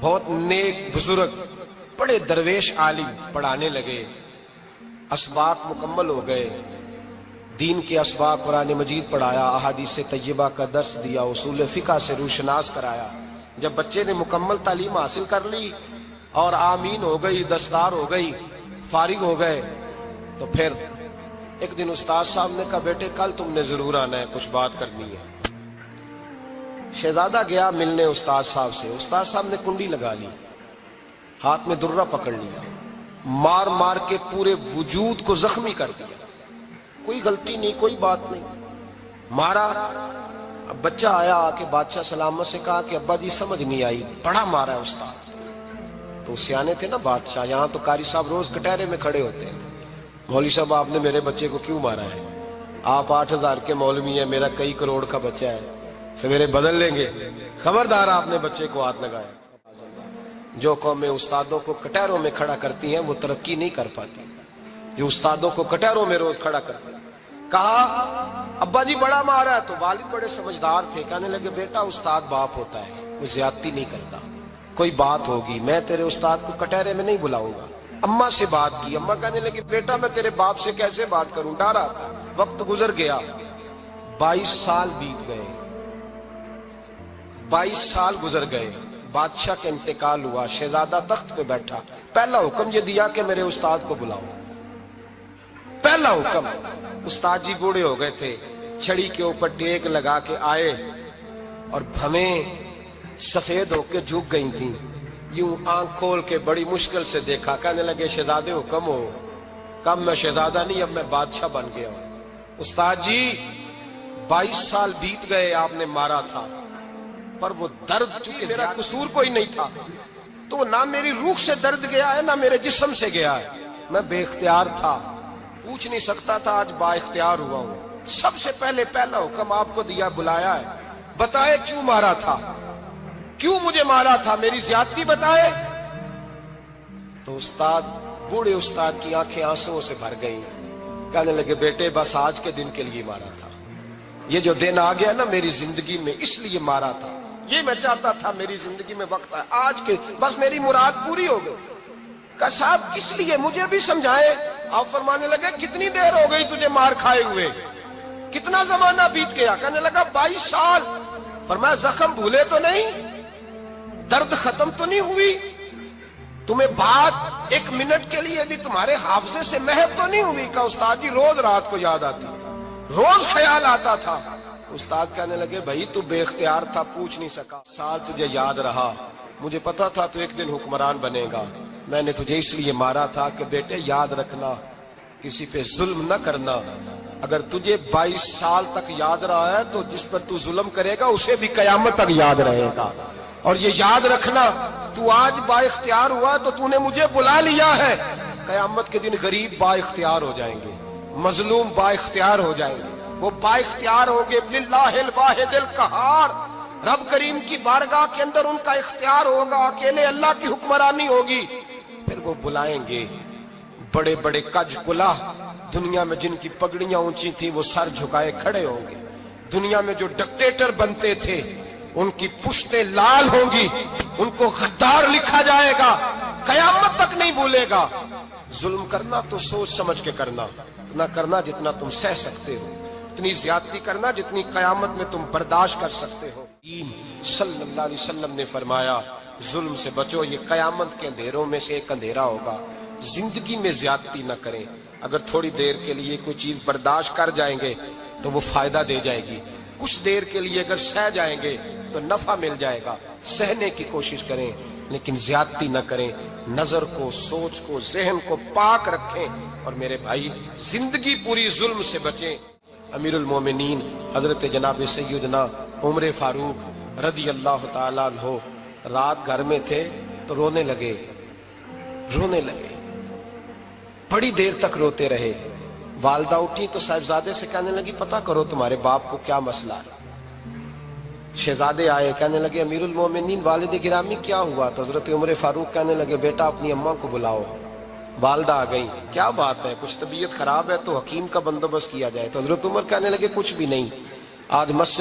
بہت نیک بزرگ بڑے درویش عالم پڑھانے لگے، اسباق مکمل ہو گئے، دین کے اسباق قرآن مجید پڑھایا، احادیث طیبہ کا درس دیا، اصول فقہ سے روشناس کرایا۔ جب بچے نے مکمل تعلیم حاصل کر لی اور آمین ہو گئی، دستار ہو گئی، فارغ ہو گئے، تو پھر ایک دن استاد صاحب نے کہا بیٹے کل تم نے ضرور آنا ہے، کچھ بات کرنی ہے۔ شہزادہ گیا ملنے استاد صاحب سے، استاد صاحب نے کنڈی لگا لی، ہاتھ میں درہ پکڑ لیا، مار مار کے پورے وجود کو زخمی کر دیا، کوئی غلطی نہیں، کوئی بات نہیں، مارا۔ اب بچہ آیا آ کے بادشاہ سلامت سے کہا کہ ابا جی سمجھ نہیں آئی، بڑا مارا ہے استاد۔ تو سیانے تھے نا بادشاہ، یہاں تو قاری صاحب روز کٹہرے میں کھڑے ہوتے ہیں، مولوی صاحب آپ نے میرے بچے کو کیوں مارا ہے؟ آپ 8,000 کے مولوی ہیں، میرا کئی کروڑ کا بچہ ہے، سویرے بدل لیں گے، خبردار آپ نے بچے کو ہاتھ لگایا۔ جو قومیں استادوں کو کٹہروں میں کھڑا کرتی ہیں وہ ترقی نہیں کر پاتی، جو استادوں کو کٹہروں میں روز کھڑا کرتے ہیں۔ کہا ابا جی بڑا مارا ہے، تو والد بڑے سمجھدار تھے، کہنے لگے بیٹا استاد باپ ہوتا ہے، وہ زیادتی نہیں کرتا، کوئی بات ہوگی میں تیرے استاد کو کٹہرے میں نہیں بلاؤں گا۔ اماں سے بات کی، اماں کہنے لگی بیٹا میں تیرے باپ سے کیسے بات کروں، ڈر آتا۔ وقت گزر گیا، 22 سال بیت گئے، 22 سال گزر گئے، بادشاہ کا انتقال ہوا، شہزادہ تخت پہ بیٹھا، پہلا حکم یہ دیا کہ میرے استاد کو بلاؤ، پہلا حکم۔ استاد جی بوڑھے ہو گئے تھے، چھڑی کے اوپر ٹیک لگا کے آئے اور بھویں سفید ہو کے جھک گئی تھیں، یوں آنکھ کھول کے بڑی مشکل سے دیکھا، کہنے لگے شہزادے حکم ہو۔ کم میں شہزادہ نہیں، اب میں بادشاہ بن گیا ہوں۔ استاد جی 22 سال بیت گئے، آپ نے مارا تھا، پر وہ درد چونکہ میرا قصور کوئی نہیں تھا، تو نہ میری روح سے درد گیا ہے نہ میرے جسم سے گیا ہے، میں بے اختیار تھا، پوچھ نہیں سکتا تھا، آج با اختیار ہوا ہوں۔ سب سے پہلے پہلا حکم آپ کو دیا، بلایا ہے، بتائے کیوں مارا تھا، کیوں مجھے مارا تھا، میری زیادتی بتائے۔ تو استاد، بوڑھے استاد کی آنکھیں آنسوں سے بھر گئیں، کہنے لگے بیٹے بس آج کے دن کے لیے مارا تھا، یہ جو دن آ گیا نا میری زندگی میں اس لیے مارا تھا، یہ میں چاہتا تھا میری زندگی میں وقت ہے، آج کے بس میری مراد پوری ہو گئی۔ کہا صاحب کس لیے، مجھے بھی سمجھائے۔ آپ فرمانے لگے کتنی دیر ہو گئی تجھے مار کھائے ہوئے، کتنا زمانہ بیت گیا؟ کہنے لگا 22 سال۔ فرمایا زخم بھولے تو نہیں، درد ختم تو نہیں ہوئی، تمہیں بات 1 منٹ کے لیے بھی تمہارے حافظے سے محو تو نہیں ہوئی؟ کہا استاد جی روز رات کو یاد آتی، روز خیال آتا تھا۔ استاد کہنے لگے بھائی تو بے اختیار تھا، پوچھ نہیں سکا، سال تجھے یاد رہا، مجھے پتا تھا تو ایک دن حکمران بنے گا، میں نے تجھے اس لیے مارا تھا کہ بیٹے یاد رکھنا کسی پہ ظلم نہ کرنا، اگر تجھے 22 سال تک یاد رہا ہے تو جس پر تو ظلم کرے گا اسے بھی قیامت تک یاد رہے گا، اور یہ یاد رکھنا تو آج با اختیار ہوا تو تو نے مجھے بلا لیا ہے، قیامت کے دن غریب با اختیار ہو جائیں گے، مظلوم با اختیار ہو جائیں گے، وہ با اختیار ہوں گے للہ الواحد القہار، رب کریم کی بارگاہ کے اندر ان کا اختیار ہوگا، اکیلے اللہ کی حکمرانی ہوگی، پھر وہ بلائیں گے بڑے بڑے کج کلہ، دنیا میں جن کی پگڑیاں اونچی تھیں وہ سر جھکائے کھڑے ہوں گے، دنیا میں جو ڈکٹیٹر بنتے تھے ان کی پشتیں لال ہوں گی، ان کو غدار لکھا جائے گا، قیامت تک نہیں بھولے گا۔ ظلم کرنا تو سوچ سمجھ کے کرنا، اتنا کرنا جتنا تم سہ سکتے ہو، اتنی زیادتی کرنا جتنی قیامت میں تم برداشت کر سکتے ہو۔ صلی اللہ علیہ وسلم نے فرمایا ظلم سے بچو، یہ قیامت کے اندھیروں میں سے ایک اندھیرا ہوگا، زندگی میں زیادتی نہ کریں، اگر تھوڑی دیر کے لیے کوئی چیز برداشت کر جائیں گے تو وہ فائدہ دے جائے گی، کچھ دیر کے لیے اگر سہ جائیں گے تو نفع مل جائے گا، سہنے کی کوشش کریں لیکن زیادتی نہ کریں، نظر کو، سوچ کو، ذہن کو پاک رکھیں، اور میرے بھائی زندگی پوری ظلم سے بچیں۔ امیر المومنین حضرت جناب سیدنا عمر فاروق رضی اللہ تعالیٰ عنہ رات گھر میں تھے تو رونے لگے، بڑی دیر تک روتے رہے، والدہ اٹھی تو صاحبزادے سے کہنے لگی پتہ کرو تمہارے باپ کو کیا مسئلہ ہے۔ شہزادے آئے، کہنے لگے امیر المومنین والد گرامی کیا ہوا؟ تو حضرت عمر فاروق کہنے لگے بیٹا اپنی اماں کو بلاؤ۔ والدہ آ گئی، کیا بات ہے، کچھ طبیعت خراب ہے تو حکیم کا بندوبست کیا جائے۔ تو حضرت عمر کہنے لگے کچھ بھی نہیں، آج مسجد